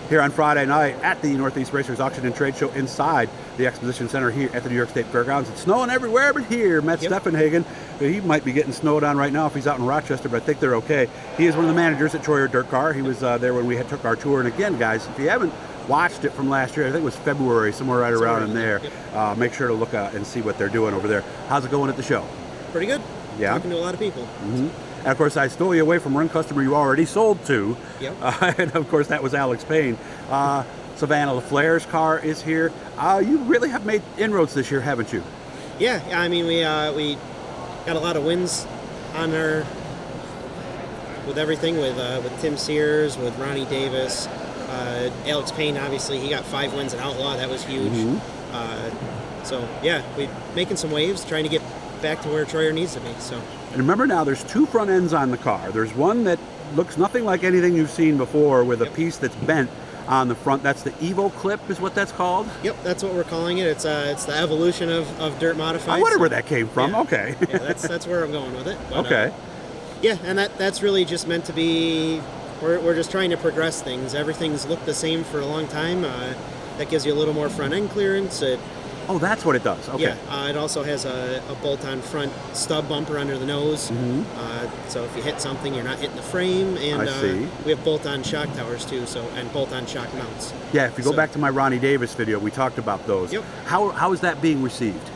here on Friday night at the Northeast Racers Auction and Trade Show inside the Exposition Center here at the New York State Fairgrounds. It's snowing everywhere but here. Matt Steffenhagen, he might be getting snowed on right now if he's out in Rochester, but I think they're okay. He is one of the managers at Troyer Dirt Car. He was there when we took our tour. And again, guys, if you haven't watched it from last year, I think it was February, somewhere right around in there. Make sure to look and see what they're doing over there. How's it going at the show? Pretty good. Yeah. Talking to a lot of people. And of course, I stole you away from one customer you already sold to. Yep. And of course, that was Alex Payne. Savannah LaFleur's car is here. You really have made inroads this year, haven't you? Yeah, I mean, we got a lot of wins on our with everything with Tim Sears, with Ronnie Davis, Alex Payne. Obviously, he got 5 wins at Outlaw. That was huge. So yeah, we're making some waves, trying to get back to where Troyer needs to be. So. And remember now, there's 2 front ends on the car. There's one that looks nothing like anything you've seen before with a piece that's bent on the front. That's the Evo clip is what that's called? Yep, that's what we're calling it. It's the evolution of dirt modified. I wonder where that came from. Yeah. Okay. Yeah, that's where I'm going with it. But, okay. Yeah, and that's really just meant to be, we're just trying to progress things. Everything's looked the same for a long time. That gives you a little more front end clearance. Oh, that's what it does. Okay. Yeah, it also has a bolt-on front stub bumper under the nose. So if you hit something, you're not hitting the frame. And I see. We have bolt-on shock towers too, and bolt-on shock mounts. Yeah, if you go back to my Ronnie Davis video, we talked about those. Yep. How is that being received?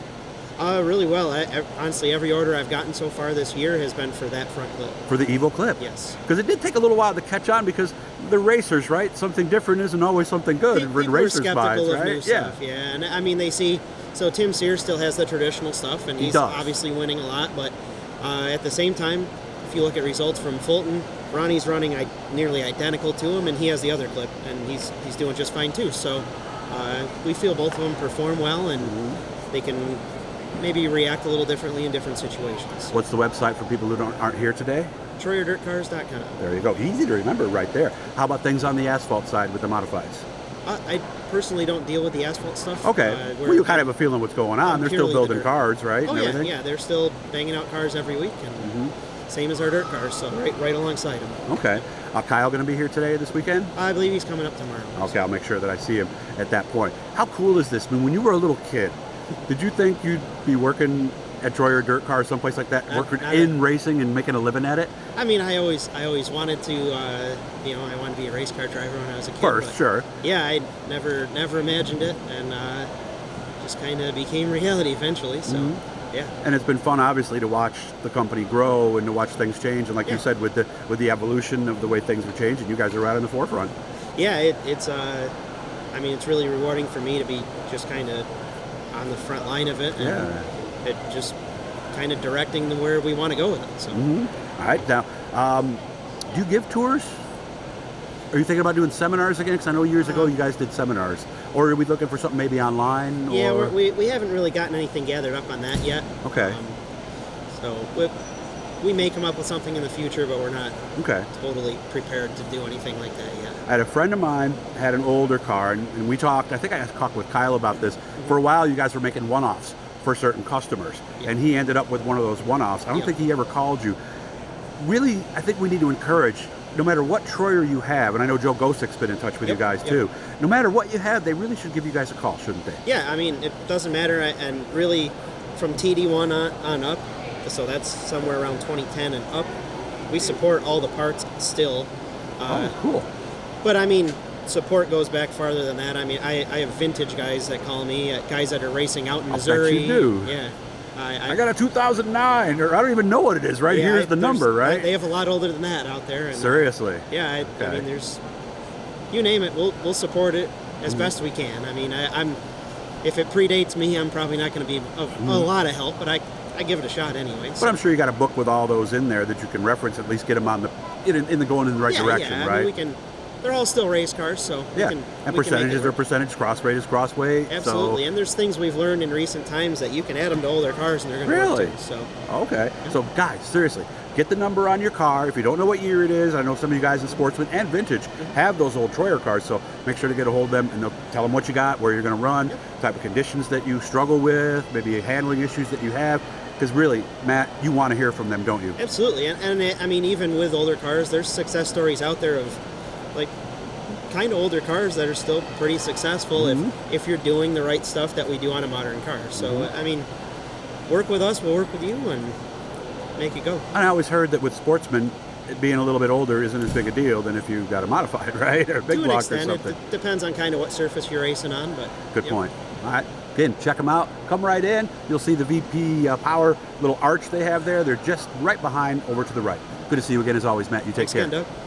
Really well. Honestly, every order I've gotten so far this year has been for that front clip. For the Evo clip? Yes. Because it did take a little while to catch on because they're racers, right? Something different isn't always something good. People racers are skeptical buys, of new right? stuff. Yeah, and I mean, they see. So Tim Sears still has the traditional stuff, and he's obviously winning a lot. But at the same time, if you look at results from Fulton, Ronnie's running nearly identical to him, and he has the other clip, and he's doing just fine too. So we feel both of them perform well, and they can maybe react a little differently in different situations. What's the website for people who aren't here today? TroyerDirtCars.com. There you go. Easy to remember right there. How about things on the asphalt side with the modifieds? I personally don't deal with the asphalt stuff. Okay. Well, you kind of have a feeling what's going on. They're still building cars, right? Oh, and everything? Yeah. They're still banging out cars every week, and same as our dirt cars, so right alongside them. Okay. Kyle going to be here today, this weekend? I believe he's coming up tomorrow. Okay, I'll make sure that I see him at that point. How cool is this? I mean, when you were a little kid, did you think you'd be working at Troyer Dirt Cars, someplace like that, working in racing and making a living at it? I mean, I always wanted to, I wanted to be a race car driver when I was a kid. First, sure. Yeah, I never imagined it, and just kind of became reality eventually. So, yeah. And it's been fun, obviously, to watch the company grow and to watch things change. And like you said, with the evolution of the way things are changing, you guys are right on the forefront. Yeah, it's really rewarding for me to be just kind of on the front line of it. And it just kind of directing where we want to go with it. So. All right. Now, do you give tours? Are you thinking about doing seminars again? Because I know years ago you guys did seminars. Or are we looking for something maybe online? Yeah, we haven't really gotten anything gathered up on that yet. Okay. So we may come up with something in the future, but we're not totally prepared to do anything like that yet. I had a friend of mine had an older car, and we talked. I think I talked with Kyle about this. For a while, you guys were making one-offs for certain customers, and he ended up with one of those one-offs. I don't think he ever called you. Really, I think we need to encourage, no matter what Troyer you have, and I know Joe Gosick's been in touch with you guys too, no matter what you have, they really should give you guys a call, shouldn't they? Yeah, I mean, it doesn't matter, and really, from TD1 on up, so that's somewhere around 2010 and up, we support all the parts still. Oh, cool. But I mean, support goes back farther than that. I mean, I have vintage guys that call me, guys that are racing out in Missouri. I bet you do. Yeah. I got a 2009, or I don't even know what it is, right? Yeah, Here's the number, right? They have a lot older than that out there. And, seriously? Yeah, I mean, there's, you name it, we'll support it as best we can. I mean, if it predates me, I'm probably not going to be of a lot of help, but I give it a shot anyway. So. But I'm sure you got a book with all those in there that you can reference, at least get them on going in the right direction, right? I mean, they're all still race cars, so and percentages are percentage, cross rate is cross weight. Absolutely, so. and there's things we've learned in recent times that you can add them to older cars and they're going to really work too. So okay, so guys, seriously, get the number on your car. If you don't know what year it is, I know some of you guys in Sportsman and Vintage have those old Troyer cars, so make sure to get a hold of them and they'll tell them what you got, where you're going to run, type of conditions that you struggle with, maybe handling issues that you have. Because really, Matt, you want to hear from them, don't you? Absolutely, and I mean, even with older cars, there's success stories out there of like kind of older cars that are still pretty successful if you're doing the right stuff that we do on a modern car. So, I mean, work with us, we'll work with you, and make it go. I always heard that with sportsmen, it being a little bit older isn't as big a deal than if you got a modified, right? Or a big block or something. It depends on kind of what surface you're racing on, but good point. All right, again, check them out. Come right in. You'll see the VP Power little arch they have there. They're just right behind over to the right. Good to see you again as always, Matt. You take care. Thanks again, Doug.